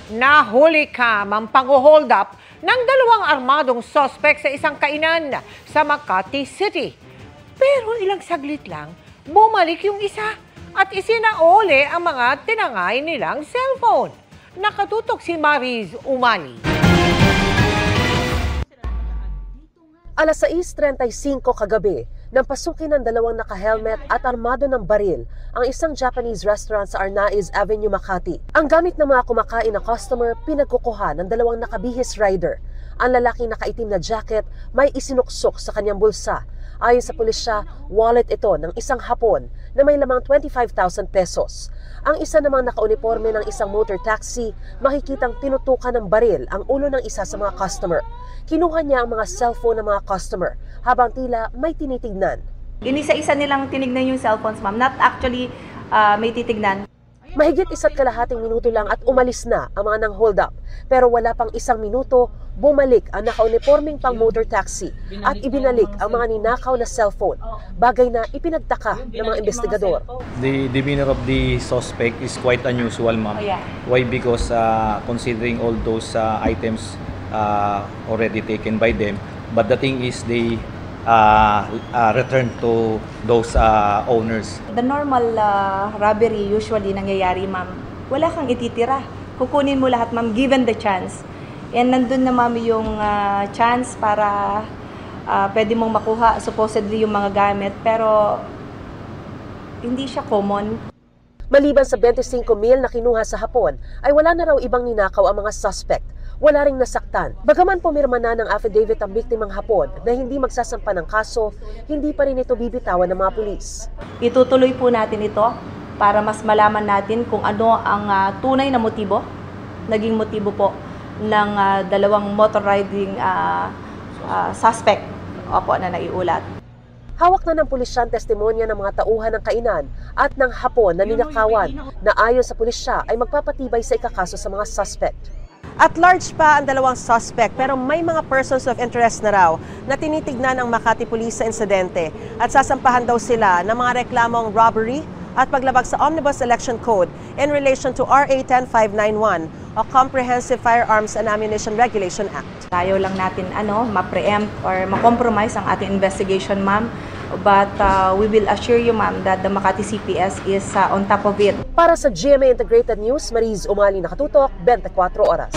Nahuli ang pang-hold up ng dalawang armadong suspect sa isang kainan sa Makati City. Pero ilang saglit lang, bumalik yung isa at isinaole ang mga tinangay nilang cellphone. Nakatutok si Mariz Umali. Alas 6:35 kagabi, nang pasukin ng dalawang naka-helmet at armado ng baril ang isang Japanese restaurant sa Arnaiz Avenue, Makati. Ang gamit ng mga kumakain na customer pinagkukuha ng dalawang nakabihis rider. Ang lalaking nakaitim na jacket may isinuksok sa kanyang bulsa. Ayon sa pulisya, wallet ito ng isang Hapon na may lamang 25,000 pesos. Ang isa namang nakauniforme ng isang motor taxi, makikitang tinutukan ng baril ang ulo ng isa sa mga customer. Kinuha niya ang mga cellphone ng mga customer habang tila may tinitignan. Inisa-isa nilang tinignan yung cellphones, ma'am. Not actually may titignan. Mahigit 1.5 minuto lang at umalis na ang mga nang-hold up. Pero wala pang 1 minuto, bumalik ang naka-uniforming pang motor taxi at ibinalik ang mga ninakaw na cellphone. Bagay na ipinagtaka ng mga investigador. The demeanor of the suspect is quite unusual, ma'am. Oh, yeah. Why? Because considering all those items already taken by them, but the thing is they return to those owners. The normal robbery usually nangyayari, ma'am. Wala kang ititira. Kukunin mo lahat, ma'am, given the chance. And nandun na, ma'am, yung chance para pwede mong makuha supposedly yung mga gamit, pero hindi siya common. Maliban sa 25,000 na kinuha sa Hapon, ay wala na raw ibang ninakaw ang mga suspect. Wala ring nasaktan. Bagaman pumirma na ng affidavit ang biktimang Hapon na hindi magsasampa ng kaso, hindi pa rin ito bibitawan ng mga pulis. Itutuloy po natin ito para mas malaman natin kung ano ang tunay na motibo, naging motibo po ng dalawang motor riding suspect na naiulat. Hawak na ng pulisya ang testimonya ng mga tauhan ng kainan at ng Hapon na ninakawan na ayon sa pulisya ay magpapatibay sa ikakaso sa mga suspect. At large pa ang dalawang suspect pero may mga persons of interest na raw na tinitignan ng Makati Police sa insidente at sasampahan daw sila ng mga reklamong robbery at paglabag sa Omnibus Election Code in relation to RA 10591 o Comprehensive Firearms and Ammunition Regulation Act. Tayo lang natin ma-preempt or ma-compromise ang ating investigation, ma'am. But we will assure you, ma'am, that the Makati CPS is on top of it. Para sa GMA Integrated News, Mariz Umali, nakatutok, 24 oras.